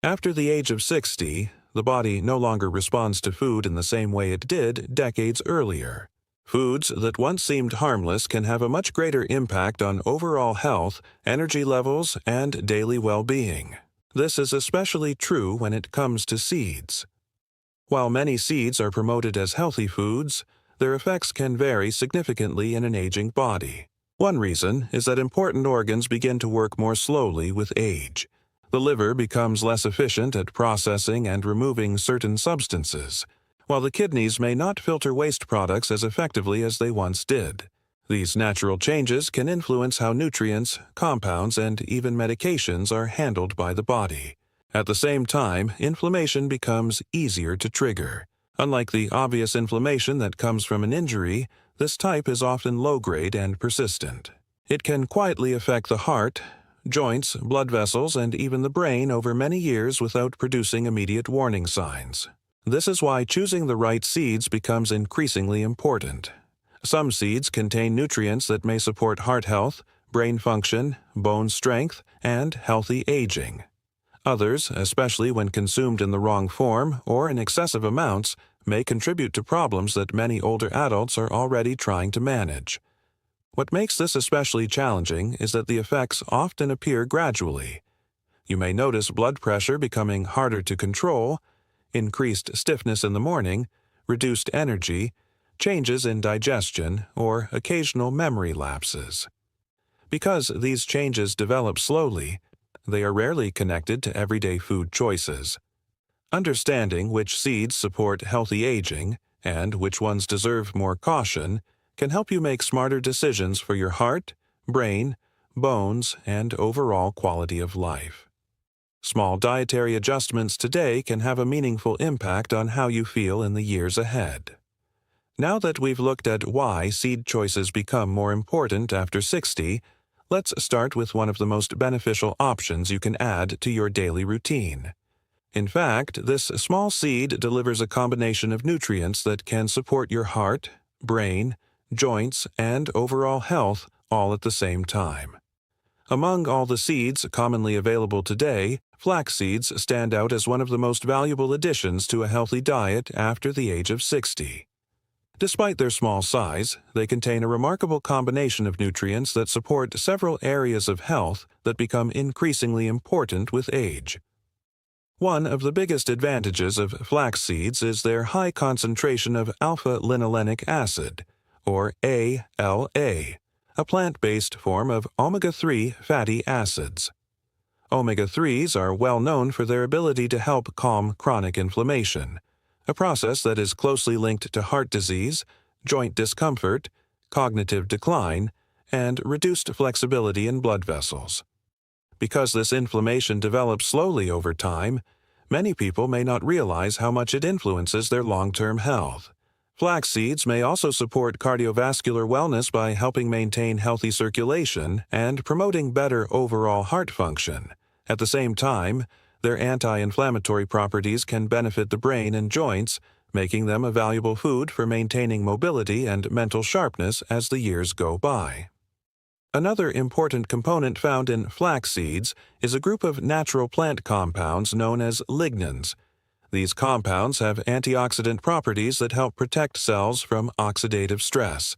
After the age of 60, the body no longer responds to food in the same way it did decades earlier. Foods that once seemed harmless can have a much greater impact on overall health, energy levels, and daily well-being. This is especially true when it comes to seeds. While many seeds are promoted as healthy foods, their effects can vary significantly in an aging body. One reason is that important organs begin to work more slowly with age. The liver becomes less efficient at processing and removing certain substances, while the kidneys may not filter waste products as effectively as they once did. These natural changes can influence how nutrients, compounds, and even medications are handled by the body. At the same time, inflammation becomes easier to trigger. Unlike the obvious inflammation that comes from an injury, this type is often low-grade and persistent. It can quietly affect the heart, joints, blood vessels, and even the brain over many years without producing immediate warning signs. This is why choosing the right seeds becomes increasingly important. Some seeds contain nutrients that may support heart health, brain function, bone strength, and healthy aging. Others, especially when consumed in the wrong form or in excessive amounts, may contribute to problems that many older adults are already trying to manage. What makes this especially challenging is that the effects often appear gradually. You may notice blood pressure becoming harder to control, increased stiffness in the morning, reduced energy, changes in digestion, or occasional memory lapses. Because these changes develop slowly, they are rarely connected to everyday food choices. Understanding which seeds support healthy aging and which ones deserve more caution can help you make smarter decisions for your heart, brain, bones, and overall quality of life. Small dietary adjustments today can have a meaningful impact on how you feel in the years ahead. Now that we've looked at why seed choices become more important after 60, let's start with one of the most beneficial options you can add to your daily routine. In fact, this small seed delivers a combination of nutrients that can support your heart, brain, joints, and overall health all at the same time. Among all the seeds commonly available today, flax seeds stand out as one of the most valuable additions to a healthy diet after the age of 60. Despite their small size, they contain a remarkable combination of nutrients that support several areas of health that become increasingly important with age. One of the biggest advantages of flax seeds is their high concentration of alpha-linolenic acid, or ALA, a plant-based form of omega-3 fatty acids. Omega-3s are well known for their ability to help calm chronic inflammation, a process that is closely linked to heart disease, joint discomfort, cognitive decline, and reduced flexibility in blood vessels. Because this inflammation develops slowly over time, many people may not realize how much it influences their long-term health. Flax seeds may also support cardiovascular wellness by helping maintain healthy circulation and promoting better overall heart function. At the same time, their anti-inflammatory properties can benefit the brain and joints, making them a valuable food for maintaining mobility and mental sharpness as the years go by. Another important component found in flax seeds is a group of natural plant compounds known as lignans. These compounds have antioxidant properties that help protect cells from oxidative stress.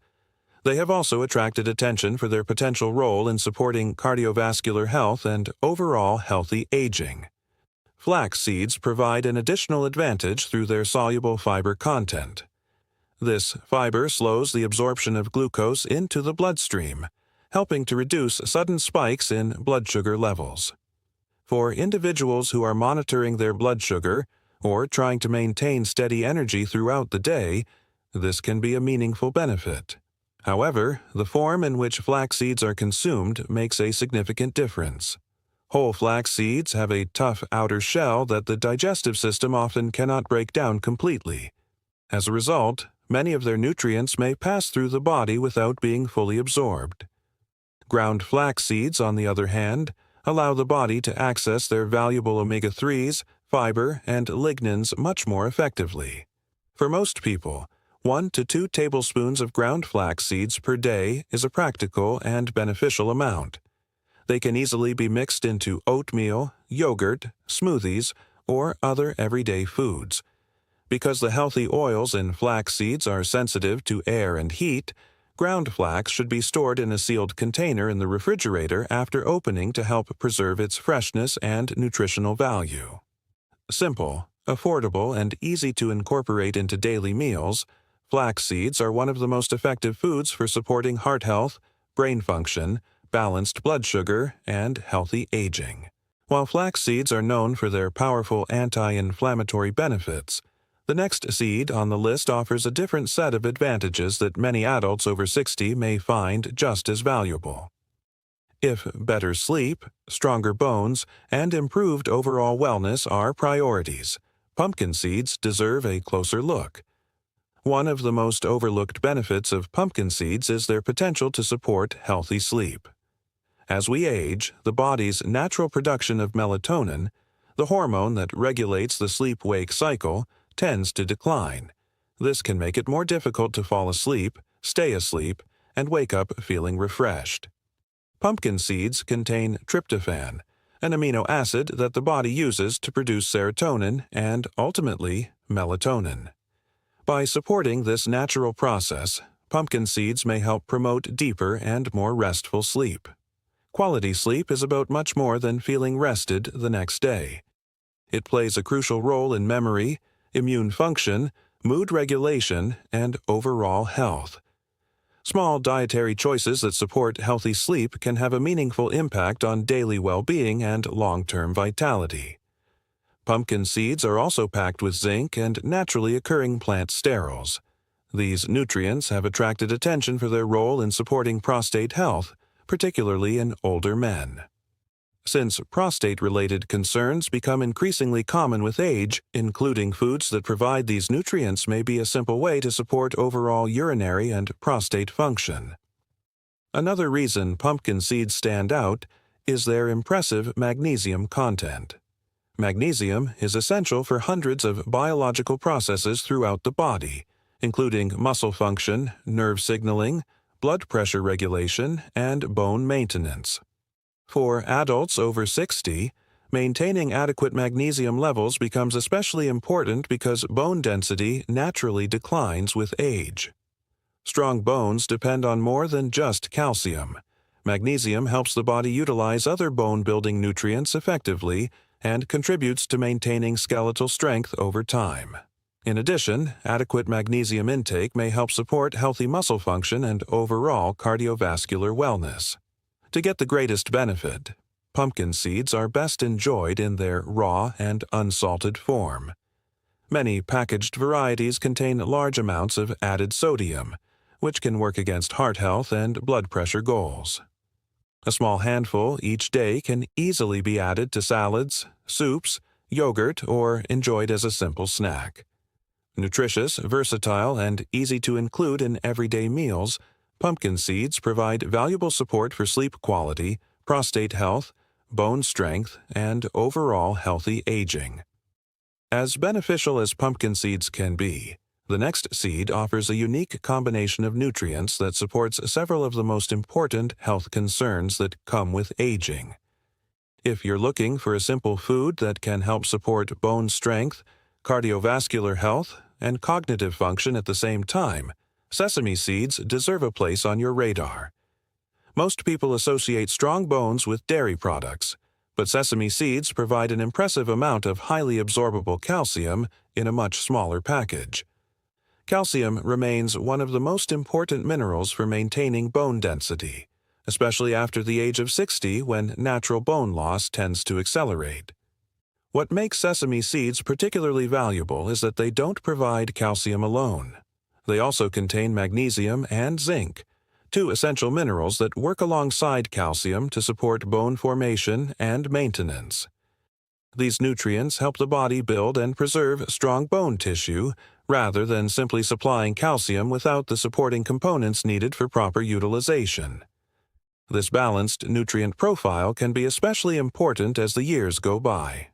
They have also attracted attention for their potential role in supporting cardiovascular health and overall healthy aging. Flax seeds provide an additional advantage through their soluble fiber content. This fiber slows the absorption of glucose into the bloodstream, helping to reduce sudden spikes in blood sugar levels. For individuals who are monitoring their blood sugar or trying to maintain steady energy throughout the day, this can be a meaningful benefit. However, the form in which flax seeds are consumed makes a significant difference. Whole flax seeds have a tough outer shell that the digestive system often cannot break down completely. As a result, many of their nutrients may pass through the body without being fully absorbed. Ground flax seeds, on the other hand, allow the body to access their valuable omega-3s, fiber, and lignans much more effectively. For most people, 1 to 2 tablespoons of ground flax seeds per day is a practical and beneficial amount. They can easily be mixed into oatmeal, yogurt, smoothies, or other everyday foods. Because the healthy oils in flax seeds are sensitive to air and heat, ground flax should be stored in a sealed container in the refrigerator after opening to help preserve its freshness and nutritional value. Simple, affordable, and easy to incorporate into daily meals, flax seeds are one of the most effective foods for supporting heart health, brain function, balanced blood sugar, and healthy aging. While flax seeds are known for their powerful anti-inflammatory benefits, the next seed on the list offers a different set of advantages that many adults over 60 may find just as valuable. If better sleep, stronger bones, and improved overall wellness are priorities, pumpkin seeds deserve a closer look. One of the most overlooked benefits of pumpkin seeds is their potential to support healthy sleep. As we age, the body's natural production of melatonin, the hormone that regulates the sleep-wake cycle, tends to decline. This can make it more difficult to fall asleep, stay asleep, and wake up feeling refreshed. Pumpkin seeds contain tryptophan, an amino acid that the body uses to produce serotonin and, ultimately, melatonin. By supporting this natural process, pumpkin seeds may help promote deeper and more restful sleep. Quality sleep is about much more than feeling rested the next day. It plays a crucial role in memory, immune function, mood regulation, and overall health. Small dietary choices that support healthy sleep can have a meaningful impact on daily well-being and long-term vitality. Pumpkin seeds are also packed with zinc and naturally occurring plant sterols. These nutrients have attracted attention for their role in supporting prostate health, particularly in older men. Since prostate-related concerns become increasingly common with age, including foods that provide these nutrients may be a simple way to support overall urinary and prostate function. Another reason pumpkin seeds stand out is their impressive magnesium content. Magnesium is essential for hundreds of biological processes throughout the body, including muscle function, nerve signaling, blood pressure regulation, and bone maintenance. For adults over 60, maintaining adequate magnesium levels becomes especially important because bone density naturally declines with age. Strong bones depend on more than just calcium. Magnesium helps the body utilize other bone-building nutrients effectively and contributes to maintaining skeletal strength over time. In addition, adequate magnesium intake may help support healthy muscle function and overall cardiovascular wellness. To get the greatest benefit, pumpkin seeds are best enjoyed in their raw and unsalted form. Many packaged varieties contain large amounts of added sodium, which can work against heart health and blood pressure goals. A small handful each day can easily be added to salads, soups, yogurt, or enjoyed as a simple snack. Nutritious, versatile, and easy to include in everyday meals, pumpkin seeds provide valuable support for sleep quality, prostate health, bone strength, and overall healthy aging. As beneficial as pumpkin seeds can be, the next seed offers a unique combination of nutrients that supports several of the most important health concerns that come with aging. If you're looking for a simple food that can help support bone strength, cardiovascular health, and cognitive function at the same time, sesame seeds deserve a place on your radar. Most people associate strong bones with dairy products, but sesame seeds provide an impressive amount of highly absorbable calcium in a much smaller package. Calcium remains one of the most important minerals for maintaining bone density, especially after the age of 60 when natural bone loss tends to accelerate. What makes sesame seeds particularly valuable is that they don't provide calcium alone. They also contain magnesium and zinc, two essential minerals that work alongside calcium to support bone formation and maintenance. These nutrients help the body build and preserve strong bone tissue rather than simply supplying calcium without the supporting components needed for proper utilization. This balanced nutrient profile can be especially important as the years go by.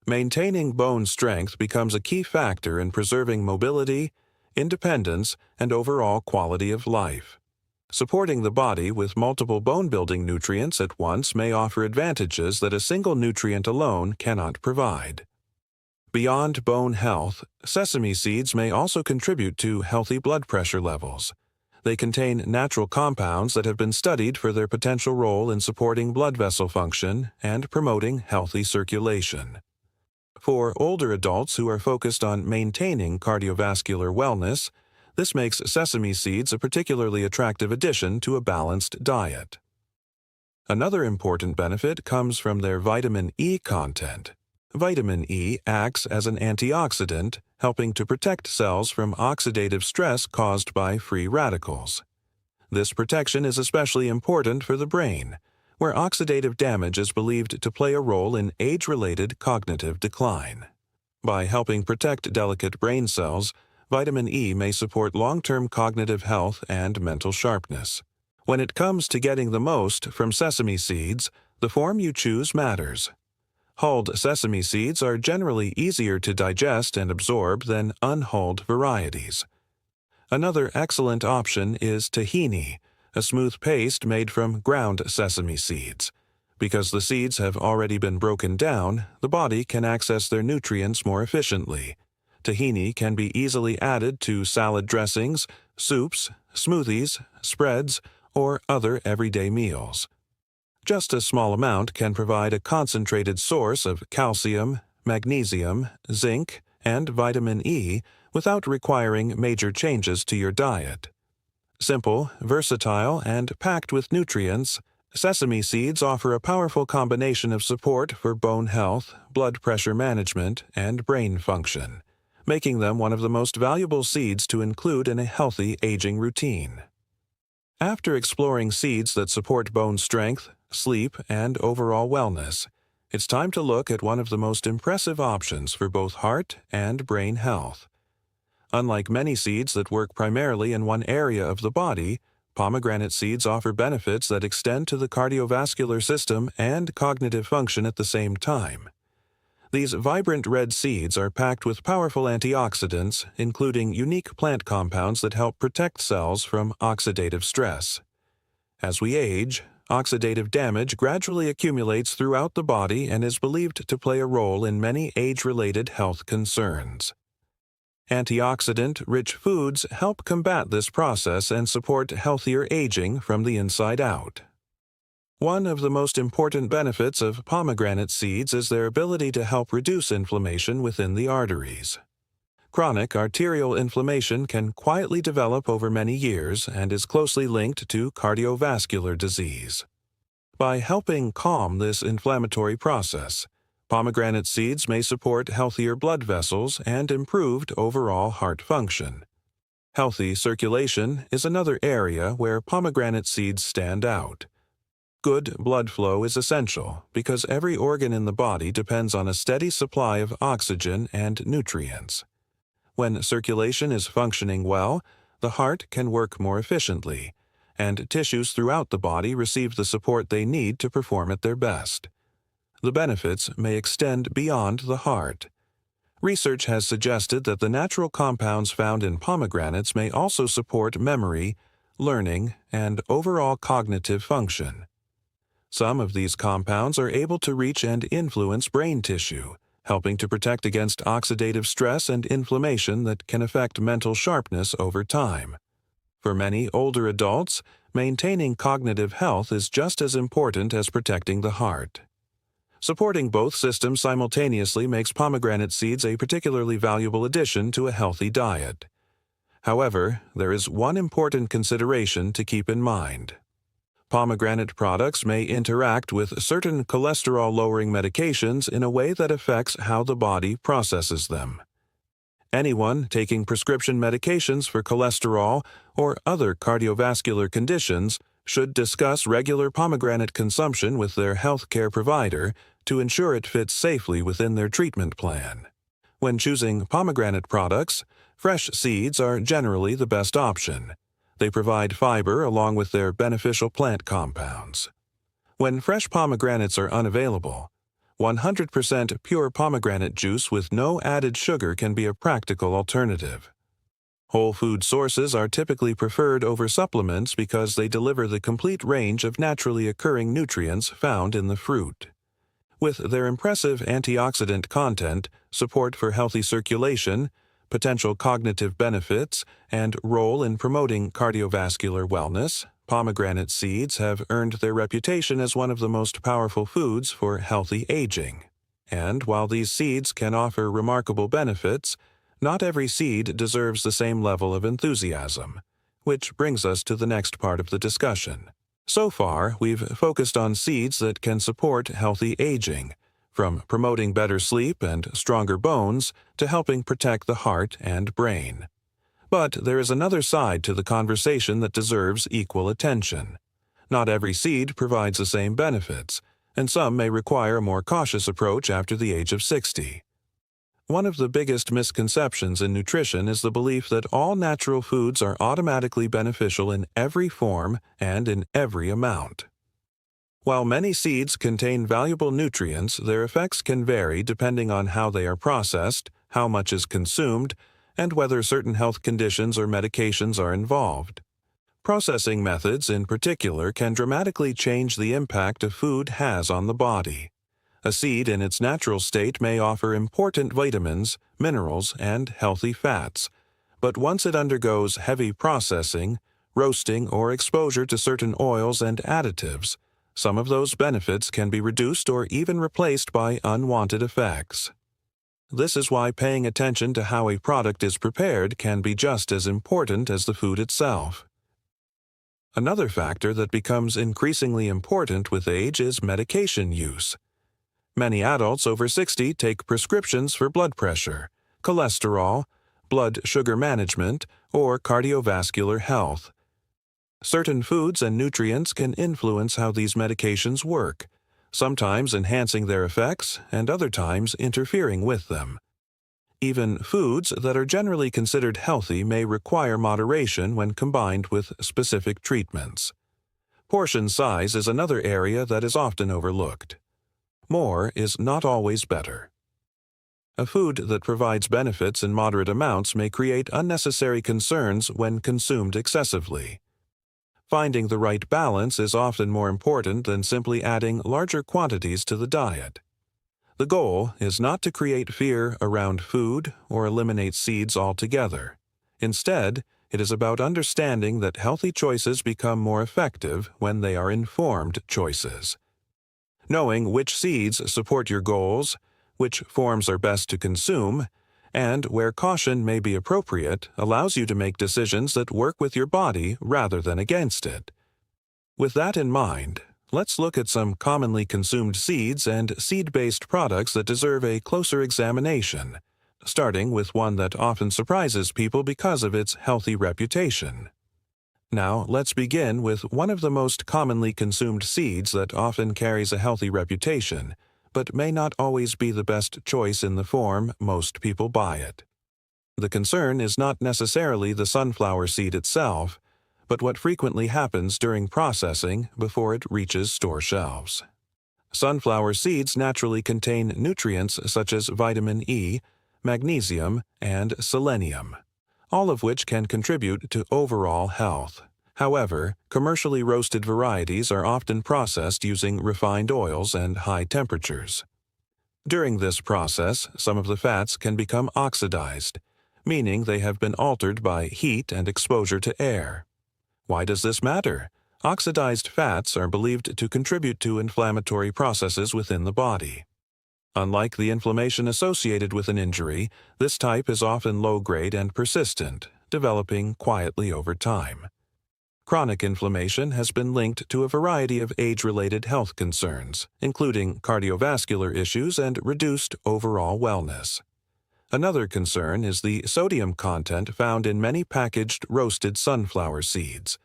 Maintaining bone strength becomes a key factor in preserving mobility, independence, and overall quality of life. Supporting the body with multiple bone-building nutrients at once may offer advantages that a single nutrient alone cannot provide. Beyond bone health, sesame seeds may also contribute to healthy blood pressure levels. They contain natural compounds that have been studied for their potential role in supporting blood vessel function and promoting healthy circulation. For older adults who are focused on maintaining cardiovascular wellness, this makes sesame seeds a particularly attractive addition to a balanced diet. Another important benefit comes from their vitamin E content. Vitamin E acts as an antioxidant, helping to protect cells from oxidative stress caused by free radicals. This protection is especially important for the brain, where oxidative damage is believed to play a role in age-related cognitive decline. By helping protect delicate brain cells, vitamin E may support long-term cognitive health and mental sharpness. When it comes to getting the most from sesame seeds, the form you choose matters. Hulled sesame seeds are generally easier to digest and absorb than unhulled varieties. Another excellent option is tahini, a smooth paste made from ground sesame seeds. Because the seeds have already been broken down, the body can access their nutrients more efficiently. Tahini can be easily added to salad dressings, soups, smoothies, spreads, or other everyday meals. Just a small amount can provide a concentrated source of calcium, magnesium, zinc, and vitamin E without requiring major changes to your diet. Simple, versatile, and packed with nutrients, sesame seeds offer a powerful combination of support for bone health, blood pressure management, and brain function, making them one of the most valuable seeds to include in a healthy aging routine. After exploring seeds that support bone strength, sleep, and overall wellness, it's time to look at one of the most impressive options for both heart and brain health. Unlike many seeds that work primarily in one area of the body, pomegranate seeds offer benefits that extend to the cardiovascular system and cognitive function at the same time. These vibrant red seeds are packed with powerful antioxidants, including unique plant compounds that help protect cells from oxidative stress. As we age, oxidative damage gradually accumulates throughout the body and is believed to play a role in many age-related health concerns. Antioxidant-rich foods help combat this process and support healthier aging from the inside out. One of the most important benefits of pomegranate seeds is their ability to help reduce inflammation within the arteries. Chronic arterial inflammation can quietly develop over many years and is closely linked to cardiovascular disease. By helping calm this inflammatory process, pomegranate seeds may support healthier blood vessels and improved overall heart function. Healthy circulation is another area where pomegranate seeds stand out. Good blood flow is essential because every organ in the body depends on a steady supply of oxygen and nutrients. When circulation is functioning well, the heart can work more efficiently, and tissues throughout the body receive the support they need to perform at their best. The benefits may extend beyond the heart. Research has suggested that the natural compounds found in pomegranates may also support memory, learning, and overall cognitive function. Some of these compounds are able to reach and influence brain tissue, helping to protect against oxidative stress and inflammation that can affect mental sharpness over time. For many older adults, maintaining cognitive health is just as important as protecting the heart. Supporting both systems simultaneously makes pomegranate seeds a particularly valuable addition to a healthy diet. However, there is one important consideration to keep in mind. Pomegranate products may interact with certain cholesterol-lowering medications in a way that affects how the body processes them. Anyone taking prescription medications for cholesterol or other cardiovascular conditions should discuss regular pomegranate consumption with their healthcare provider to ensure it fits safely within their treatment plan. When choosing pomegranate products, fresh seeds are generally the best option. They provide fiber along with their beneficial plant compounds. When fresh pomegranates are unavailable, 100% pure pomegranate juice with no added sugar can be a practical alternative. Whole food sources are typically preferred over supplements because they deliver the complete range of naturally occurring nutrients found in the fruit. With their impressive antioxidant content, support for healthy circulation, potential cognitive benefits, and role in promoting cardiovascular wellness, pomegranate seeds have earned their reputation as one of the most powerful foods for healthy aging. And while these seeds can offer remarkable benefits, not every seed deserves the same level of enthusiasm, which brings us to the next part of the discussion. So far, we've focused on seeds that can support healthy aging, from promoting better sleep and stronger bones to helping protect the heart and brain. But there is another side to the conversation that deserves equal attention. Not every seed provides the same benefits, and some may require a more cautious approach after the age of 60. One of the biggest misconceptions in nutrition is the belief that all natural foods are automatically beneficial in every form and in every amount. While many seeds contain valuable nutrients, their effects can vary depending on how they are processed, how much is consumed, and whether certain health conditions or medications are involved. Processing methods, in particular, can dramatically change the impact a food has on the body. A seed in its natural state may offer important vitamins, minerals, and healthy fats, but once it undergoes heavy processing, roasting, or exposure to certain oils and additives, some of those benefits can be reduced or even replaced by unwanted effects. This is why paying attention to how a product is prepared can be just as important as the food itself. Another factor that becomes increasingly important with age is medication use. Many adults over 60 take prescriptions for blood pressure, cholesterol, blood sugar management, or cardiovascular health. Certain foods and nutrients can influence how these medications work, sometimes enhancing their effects and other times interfering with them. Even foods that are generally considered healthy may require moderation when combined with specific treatments. Portion size is another area that is often overlooked. More is not always better. A food that provides benefits in moderate amounts may create unnecessary concerns when consumed excessively. Finding the right balance is often more important than simply adding larger quantities to the diet. The goal is not to create fear around food or eliminate seeds altogether. Instead, it is about understanding that healthy choices become more effective when they are informed choices. Knowing which seeds support your goals, which forms are best to consume, and where caution may be appropriate allows you to make decisions that work with your body rather than against it. With that in mind, let's look at some commonly consumed seeds and seed-based products that deserve a closer examination, starting with one that often surprises people because of its healthy reputation. Now, let's begin with one of the most commonly consumed seeds that often carries a healthy reputation, but may not always be the best choice in the form most people buy it. The concern is not necessarily the sunflower seed itself, but what frequently happens during processing before it reaches store shelves. Sunflower seeds naturally contain nutrients such as vitamin E, magnesium, and selenium, all of which can contribute to overall health. However, commercially roasted varieties are often processed using refined oils and high temperatures. During this process, some of the fats can become oxidized, meaning they have been altered by heat and exposure to air. Why does this matter? Oxidized fats are believed to contribute to inflammatory processes within the body. Unlike the inflammation associated with an injury, this type is often low-grade and persistent, developing quietly over time. Chronic inflammation has been linked to a variety of age-related health concerns, including cardiovascular issues and reduced overall wellness. Another concern is the sodium content found in many packaged roasted sunflower seeds.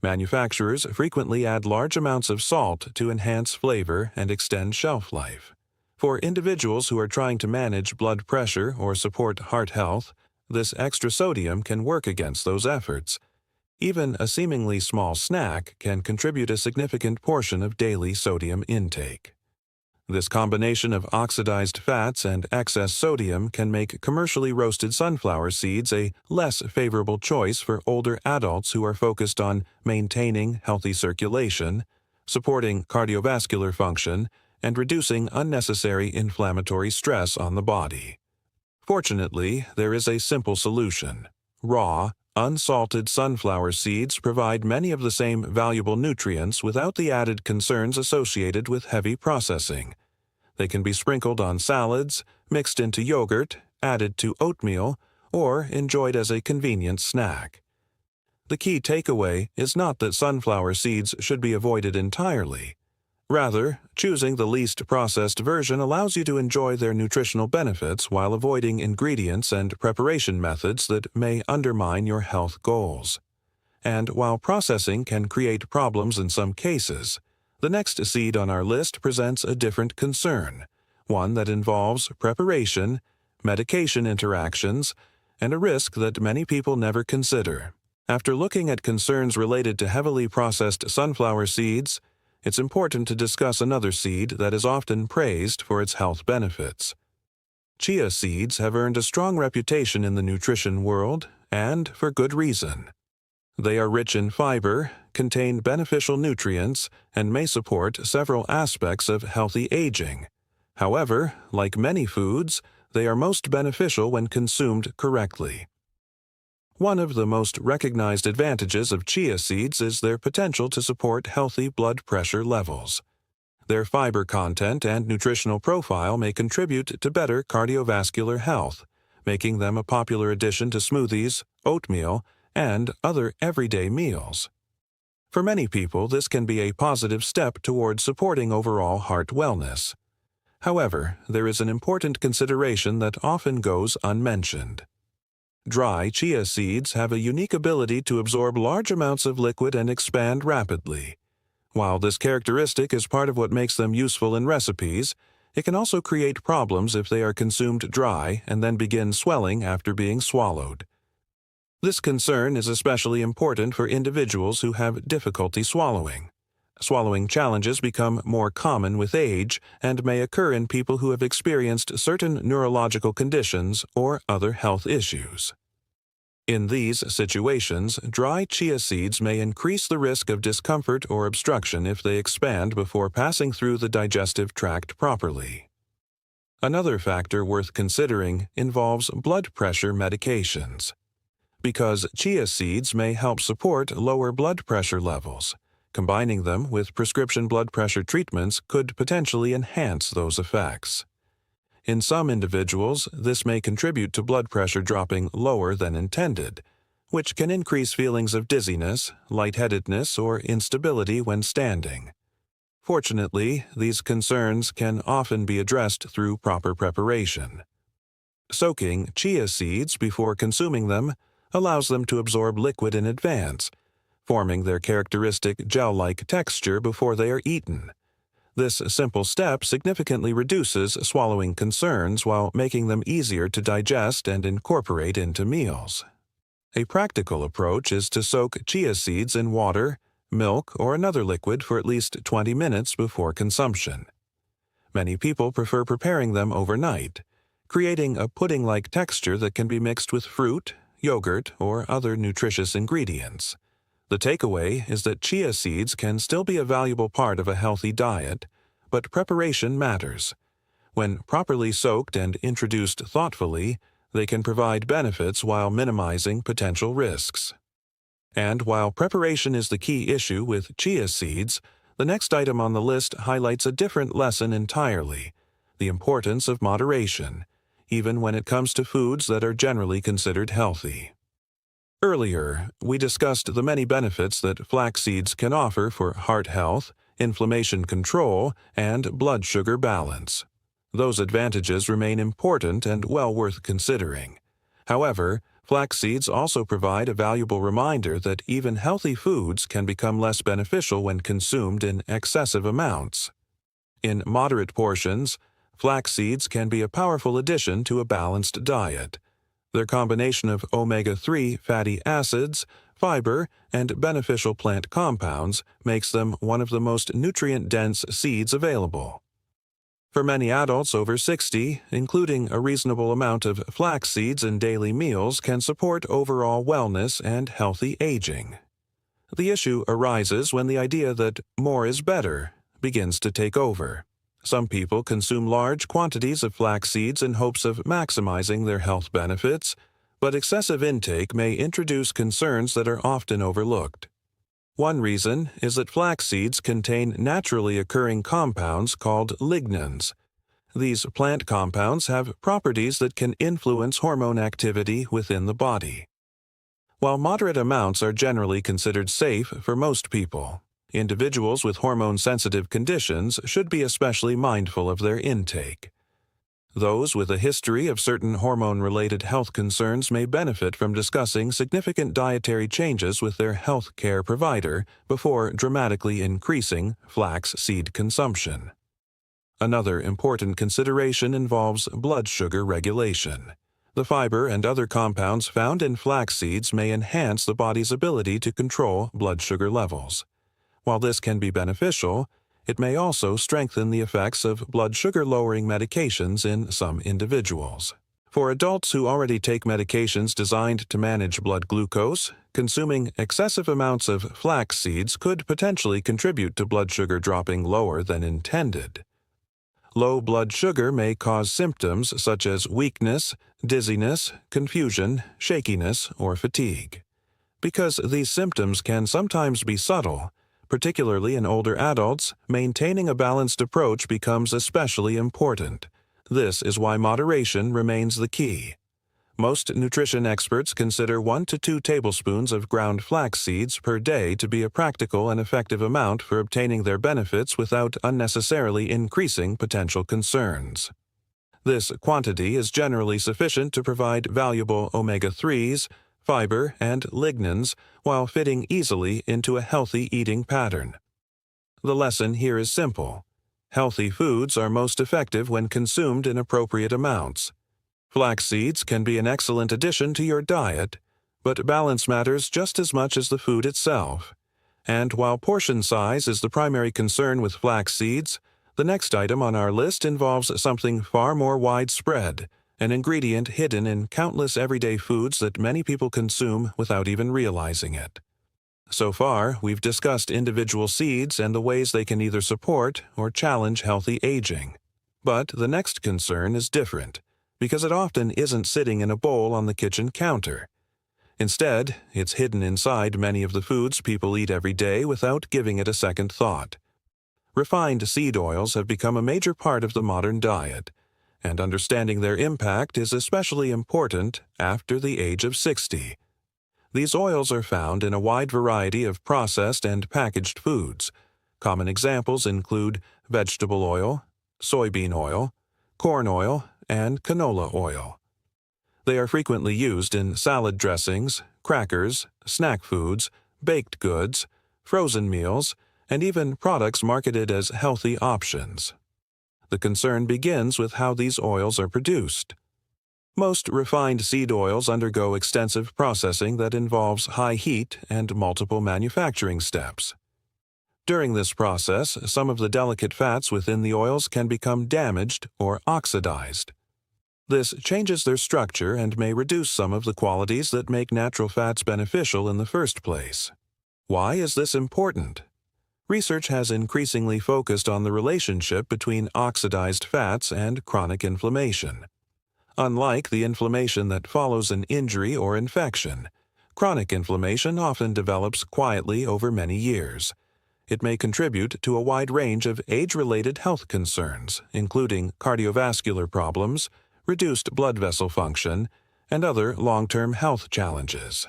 Manufacturers frequently add large amounts of salt to enhance flavor and extend shelf life. For individuals who are trying to manage blood pressure or support heart health, this extra sodium can work against those efforts. Even a seemingly small snack can contribute a significant portion of daily sodium intake. This combination of oxidized fats and excess sodium can make commercially roasted sunflower seeds a less favorable choice for older adults who are focused on maintaining healthy circulation, supporting cardiovascular function, and reducing unnecessary inflammatory stress on the body. Fortunately, there is a simple solution. Raw, unsalted sunflower seeds provide many of the same valuable nutrients without the added concerns associated with heavy processing. They can be sprinkled on salads, mixed into yogurt, added to oatmeal, or enjoyed as a convenient snack. The key takeaway is not that sunflower seeds should be avoided entirely. Rather, choosing the least processed version allows you to enjoy their nutritional benefits while avoiding ingredients and preparation methods that may undermine your health goals. And while processing can create problems in some cases, the next seed on our list presents a different concern, one that involves preparation, medication interactions, and a risk that many people never consider. After looking at concerns related to heavily processed sunflower seeds, it's important to discuss another seed that is often praised for its health benefits. Chia seeds have earned a strong reputation in the nutrition world, and for good reason. They are rich in fiber, contain beneficial nutrients, and may support several aspects of healthy aging. However, like many foods, they are most beneficial when consumed correctly. One of the most recognized advantages of chia seeds is their potential to support healthy blood pressure levels. Their fiber content and nutritional profile may contribute to better cardiovascular health, making them a popular addition to smoothies, oatmeal, and other everyday meals. For many people, this can be a positive step towards supporting overall heart wellness. However, there is an important consideration that often goes unmentioned. Dry chia seeds have a unique ability to absorb large amounts of liquid and expand rapidly. While this characteristic is part of what makes them useful in recipes, it can also create problems if they are consumed dry and then begin swelling after being swallowed. This concern is especially important for individuals who have difficulty swallowing. Swallowing challenges become more common with age and may occur in people who have experienced certain neurological conditions or other health issues. In these situations, dry chia seeds may increase the risk of discomfort or obstruction if they expand before passing through the digestive tract properly. Another factor worth considering involves blood pressure medications. Because chia seeds may help support lower blood pressure levels, combining them with prescription blood pressure treatments could potentially enhance those effects. In some individuals, this may contribute to blood pressure dropping lower than intended, which can increase feelings of dizziness, lightheadedness, or instability when standing. Fortunately, these concerns can often be addressed through proper preparation. Soaking chia seeds before consuming them allows them to absorb liquid in advance, forming their characteristic gel-like texture before they are eaten. This simple step significantly reduces swallowing concerns while making them easier to digest and incorporate into meals. A practical approach is to soak chia seeds in water, milk, or another liquid for at least 20 minutes before consumption. Many people prefer preparing them overnight, creating a pudding-like texture that can be mixed with fruit, yogurt, or other nutritious ingredients. The takeaway is that chia seeds can still be a valuable part of a healthy diet, but preparation matters. When properly soaked and introduced thoughtfully, they can provide benefits while minimizing potential risks. And while preparation is the key issue with chia seeds, the next item on the list highlights a different lesson entirely: the importance of moderation, even when it comes to foods that are generally considered healthy. Earlier, we discussed the many benefits that flax seeds can offer for heart health, inflammation control, and blood sugar balance. Those advantages remain important and well worth considering. However, flax seeds also provide a valuable reminder that even healthy foods can become less beneficial when consumed in excessive amounts. In moderate portions, flax seeds can be a powerful addition to a balanced diet. Their combination of omega-3 fatty acids, fiber, and beneficial plant compounds makes them one of the most nutrient-dense seeds available. For many adults over 60, including a reasonable amount of flax seeds in daily meals can support overall wellness and healthy aging. The issue arises when the idea that more is better begins to take over. Some people consume large quantities of flax seeds in hopes of maximizing their health benefits, but excessive intake may introduce concerns that are often overlooked. One reason is that flax seeds contain naturally occurring compounds called lignans. These plant compounds have properties that can influence hormone activity within the body. While moderate amounts are generally considered safe for most people, individuals with hormone-sensitive conditions should be especially mindful of their intake. Those with a history of certain hormone-related health concerns may benefit from discussing significant dietary changes with their health care provider before dramatically increasing flax seed consumption. Another important consideration involves blood sugar regulation. The fiber and other compounds found in flax seeds may enhance the body's ability to control blood sugar levels. While this can be beneficial, it may also strengthen the effects of blood sugar-lowering medications in some individuals. For adults who already take medications designed to manage blood glucose, consuming excessive amounts of flax seeds could potentially contribute to blood sugar dropping lower than intended. Low blood sugar may cause symptoms such as weakness, dizziness, confusion, shakiness, or fatigue. Because these symptoms can sometimes be subtle, particularly in older adults, maintaining a balanced approach becomes especially important. This is why moderation remains the key. Most nutrition experts consider 1 to 2 tablespoons of ground flax seeds per day to be a practical and effective amount for obtaining their benefits without unnecessarily increasing potential concerns. This quantity is generally sufficient to provide valuable omega-3s, fiber, and lignans while fitting easily into a healthy eating pattern. The lesson here is simple. Healthy foods are most effective when consumed in appropriate amounts. Flax seeds can be an excellent addition to your diet, but balance matters just as much as the food itself. And while portion size is the primary concern with flax seeds, the next item on our list involves something far more widespread, an ingredient hidden in countless everyday foods that many people consume without even realizing it. So far, we've discussed individual seeds and the ways they can either support or challenge healthy aging. But the next concern is different, because it often isn't sitting in a bowl on the kitchen counter. Instead, it's hidden inside many of the foods people eat every day without giving it a second thought. Refined seed oils have become a major part of the modern diet, and understanding their impact is especially important after the age of 60. These oils are found in a wide variety of processed and packaged foods. Common examples include vegetable oil, soybean oil, corn oil, and canola oil. They are frequently used in salad dressings, crackers, snack foods, baked goods, frozen meals, and even products marketed as healthy options. The concern begins with how these oils are produced. Most refined seed oils undergo extensive processing that involves high heat and multiple manufacturing steps. During this process, some of the delicate fats within the oils can become damaged or oxidized. This changes their structure and may reduce some of the qualities that make natural fats beneficial in the first place. Why is this important? Research has increasingly focused on the relationship between oxidized fats and chronic inflammation. Unlike the inflammation that follows an injury or infection, chronic inflammation often develops quietly over many years. It may contribute to a wide range of age-related health concerns, including cardiovascular problems, reduced blood vessel function, and other long-term health challenges.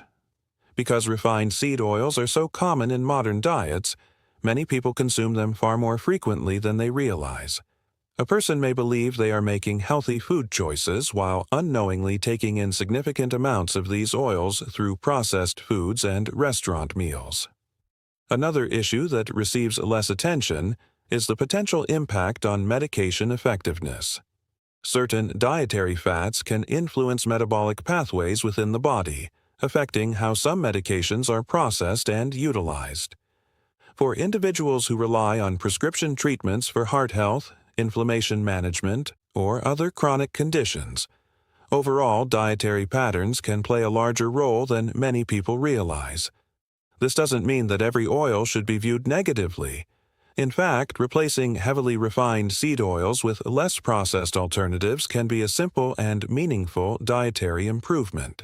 Because refined seed oils are so common in modern diets, many people consume them far more frequently than they realize. A person may believe they are making healthy food choices while unknowingly taking in significant amounts of these oils through processed foods and restaurant meals. Another issue that receives less attention is the potential impact on medication effectiveness. Certain dietary fats can influence metabolic pathways within the body, affecting how some medications are processed and utilized. For individuals who rely on prescription treatments for heart health, inflammation management, or other chronic conditions. Overall, dietary patterns can play a larger role than many people realize. This doesn't mean that every oil should be viewed negatively. In fact, replacing heavily refined seed oils with less processed alternatives can be a simple and meaningful dietary improvement.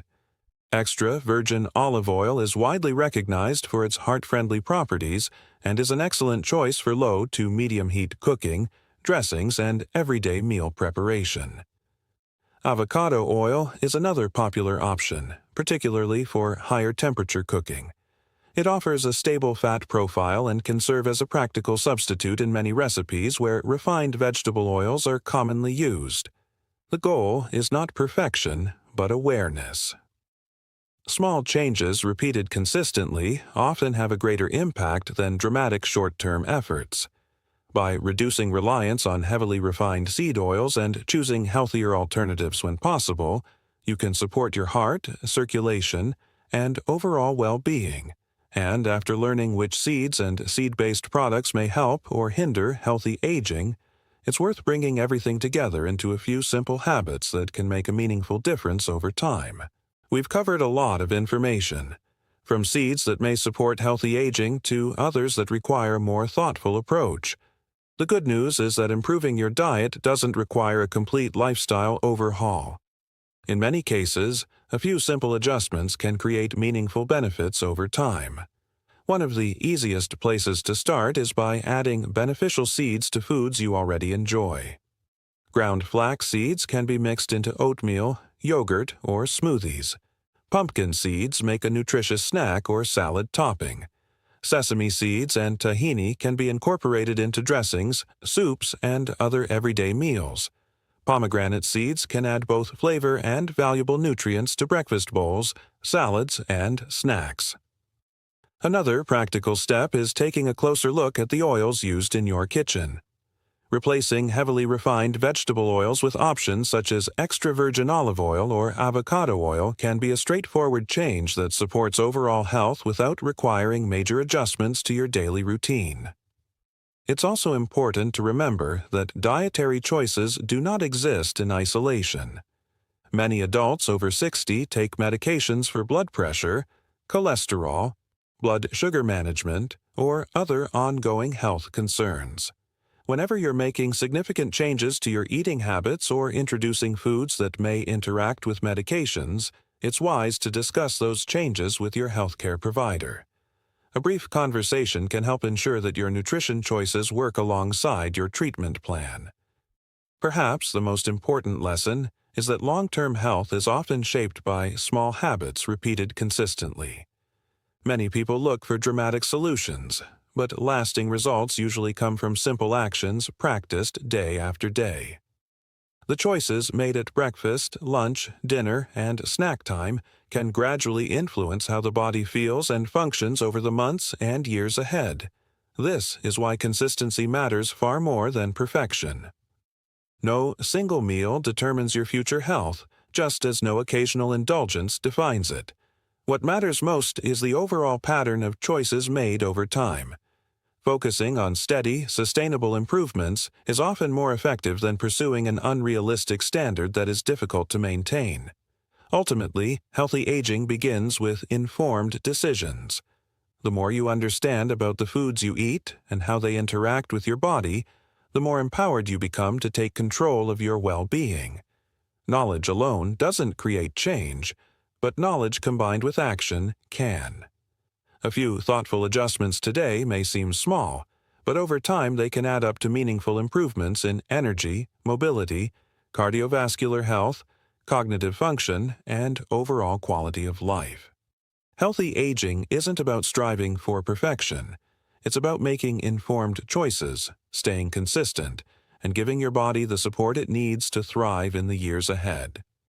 Extra virgin olive oil is widely recognized for its heart-friendly properties and is an excellent choice for low to medium-heat cooking, dressings, and everyday meal preparation. Avocado oil is another popular option, particularly for higher temperature cooking. It offers a stable fat profile and can serve as a practical substitute in many recipes where refined vegetable oils are commonly used. The goal is not perfection, but awareness. Small changes repeated consistently often have a greater impact than dramatic short-term efforts. By reducing reliance on heavily refined seed oils and choosing healthier alternatives when possible, you can support your heart, circulation, and overall well-being. And after learning which seeds and seed-based products may help or hinder healthy aging, it's worth bringing everything together into a few simple habits that can make a meaningful difference over time. We've covered a lot of information, from seeds that may support healthy aging to others that require a more thoughtful approach. The good news is that improving your diet doesn't require a complete lifestyle overhaul. In many cases, a few simple adjustments can create meaningful benefits over time. One of the easiest places to start is by adding beneficial seeds to foods you already enjoy. Ground flax seeds can be mixed into oatmeal, yogurt, or smoothies. Pumpkin seeds make a nutritious snack or salad topping. Sesame seeds and tahini can be incorporated into dressings, soups, and other everyday meals. Pomegranate seeds can add both flavor and valuable nutrients to breakfast bowls, salads, and snacks. Another practical step is taking a closer look at the oils used in your kitchen. Replacing heavily refined vegetable oils with options such as extra virgin olive oil or avocado oil can be a straightforward change that supports overall health without requiring major adjustments to your daily routine. It's also important to remember that dietary choices do not exist in isolation. Many adults over 60 take medications for blood pressure, cholesterol, blood sugar management, or other ongoing health concerns. Whenever you're making significant changes to your eating habits or introducing foods that may interact with medications, it's wise to discuss those changes with your healthcare provider. A brief conversation can help ensure that your nutrition choices work alongside your treatment plan. Perhaps the most important lesson is that long-term health is often shaped by small habits repeated consistently. Many people look for dramatic solutions, but lasting results usually come from simple actions practiced day after day. The choices made at breakfast, lunch, dinner, and snack time can gradually influence how the body feels and functions over the months and years ahead. This is why consistency matters far more than perfection. No single meal determines your future health, just as no occasional indulgence defines it. What matters most is the overall pattern of choices made over time. Focusing on steady, sustainable improvements is often more effective than pursuing an unrealistic standard that is difficult to maintain. Ultimately, healthy aging begins with informed decisions. The more you understand about the foods you eat and how they interact with your body, the more empowered you become to take control of your well-being. Knowledge alone doesn't create change, but knowledge combined with action can. A few thoughtful adjustments today may seem small, but over time they can add up to meaningful improvements in energy, mobility, cardiovascular health, cognitive function, and overall quality of life. Healthy aging isn't about striving for perfection. It's about making informed choices, staying consistent, and giving your body the support it needs to thrive in the years ahead.